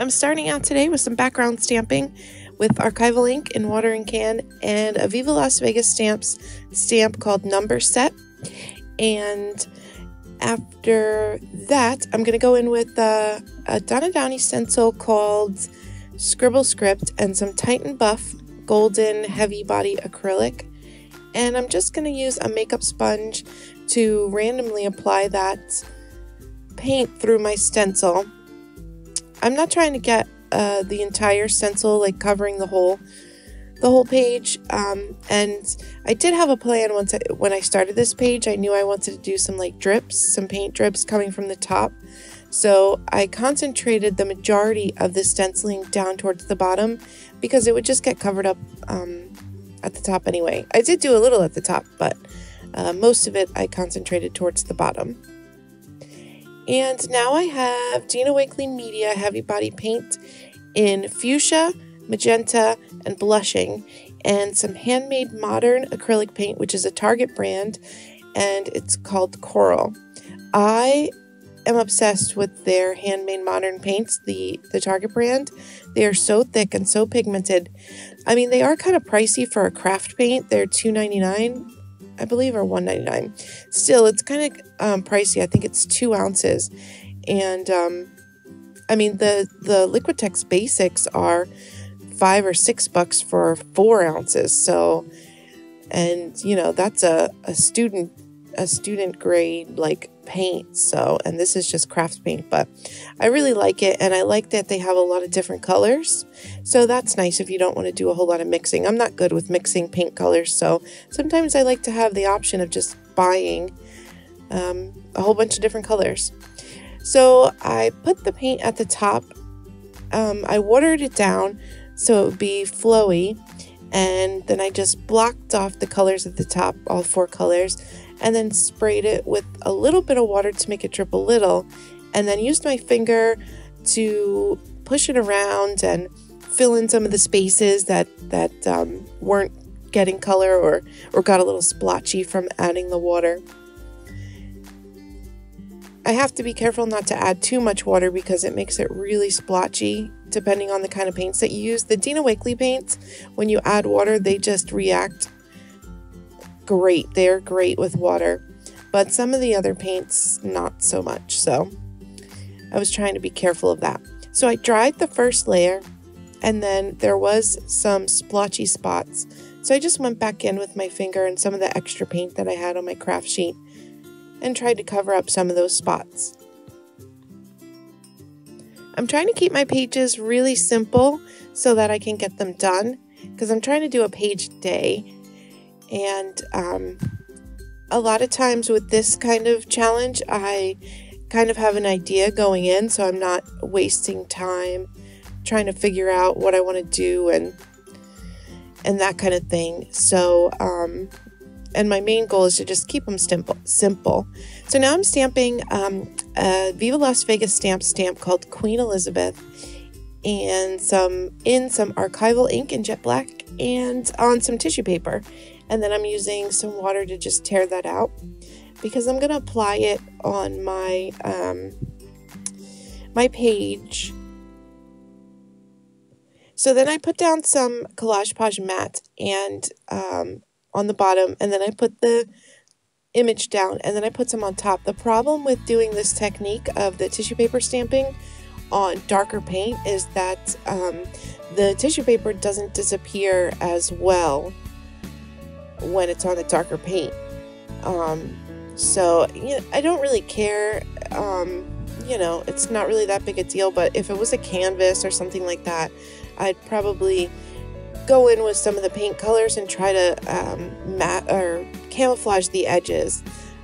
I'm starting out today with some background stamping with archival ink in watering can and a Viva Las Vegas stamp called Number Set. And after that, I'm going to go in with a Donna Downey stencil called Scribble Script and some Titan Buff golden heavy body acrylic. And I'm just going to use a makeup sponge to randomly apply that paint through my stencil. I'm not trying to get the entire stencil, like covering the whole page, and I did have a plan when I started this page. I knew I wanted to do some like drips, some paint drips coming from the top, so I concentrated the majority of the stenciling down towards the bottom because it would just get covered up at the top anyway. I did do a little at the top, but most of it I concentrated towards the bottom. And now I have Dina Wakley Media Heavy Body Paint in Fuchsia, Magenta, and Blushing, and some HandMade Modern Acrylic Paint, which is a Target brand, and it's called Coral. I am obsessed with their HandMade Modern paints, the Target brand. They are so thick and so pigmented. I mean, they are kind of pricey for a craft paint. They're $2.99. I believe, or $1.99. Still, it's kind of pricey. I think it's 2 ounces. And, I mean, the Liquitex Basics are $5 or $6 for 4 ounces. So, and, you know, that's a student grade, like, paint. So, and this is just craft paint, but I really like it. And I like that they have a lot of different colors. So that's nice if you don't want to do a whole lot of mixing. I'm not good with mixing paint colors, so sometimes I like to have the option of just buying a whole bunch of different colors. So I put the paint at the top. I watered it down so it would be flowy, and then I just blocked off the colors at the top, all 4 colors, and then sprayed it with a little bit of water to make it drip a little, and then used my finger to push it around and fill in some of the spaces that weren't getting color or got a little splotchy from adding the water. I have to be careful not to add too much water because it makes it really splotchy depending on the kind of paints that you use. The Dina Wakley paints, when you add water, they just react great. They're great with water, but some of the other paints, not so much. So I was trying to be careful of that. So I dried the first layer, and then there was some splotchy spots. So I just went back in with my finger and some of the extra paint that I had on my craft sheet and tried to cover up some of those spots. I'm trying to keep my pages really simple so that I can get them done, because I'm trying to do a page a day. And a lot of times with this kind of challenge, I kind of have an idea going in, so I'm not wasting time trying to figure out what I want to do and that kind of thing. So, and my main goal is to just keep them simple. So now I'm stamping a Viva Las Vegas stamp called Queen Elizabeth, and some archival ink in jet black and on some tissue paper. And then I'm using some water to just tear that out because I'm going to apply it on my my page. So then I put down some Collage Page matte and on the bottom, and then I put the image down, and then I put some on top. The problem with doing this technique of the tissue paper stamping on darker paint is that the tissue paper doesn't disappear as well when it's on a darker paint. So, you know, I don't really care. You know, it's not really that big a deal, but if it was a canvas or something like that, I'd probably go in with some of the paint colors and try to matte or camouflage the edges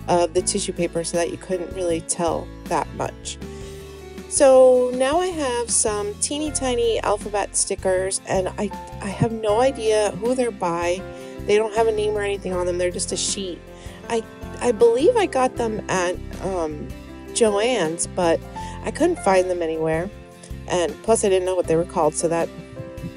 of the tissue paper so that you couldn't really tell that much. So now I have some teeny tiny alphabet stickers, and I have no idea who they're by. They don't have a name or anything on them. They're just a sheet. I believe I got them at Joann's, but I couldn't find them anywhere. And plus I didn't know what they were called, so that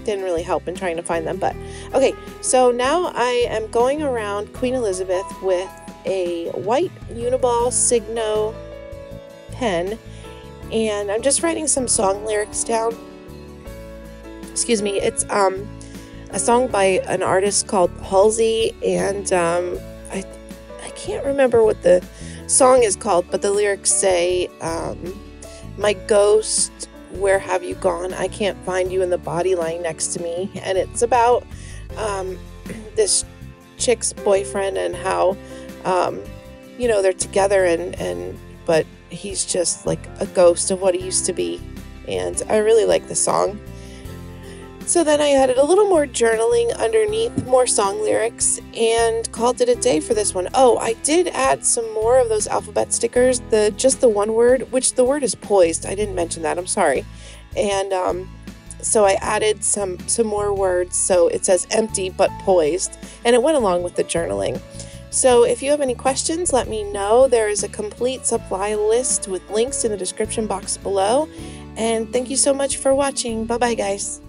didn't really help in trying to find them. But okay, so now I am going around Queen Elizabeth with a white Uniball Signo pen, and I'm just writing some song lyrics down. excuse me, it's a song by an artist called Halsey, and I can't remember what the song is called, but the lyrics say, my ghost, where have you gone? I can't find you in the body lying next to me. And it's about this chick's boyfriend and how, you know, they're together but he's just like a ghost of what he used to be. And I really like the song. So then I added a little more journaling underneath, more song lyrics, and called it a day for this one. Oh, I did add some more of those alphabet stickers, just the one word, which the word is poised. I didn't mention that, I'm sorry. And so I added some more words, so it says empty but poised, and it went along with the journaling. So if you have any questions, let me know. There is a complete supply list with links in the description box below. And thank you so much for watching. Bye-bye, guys.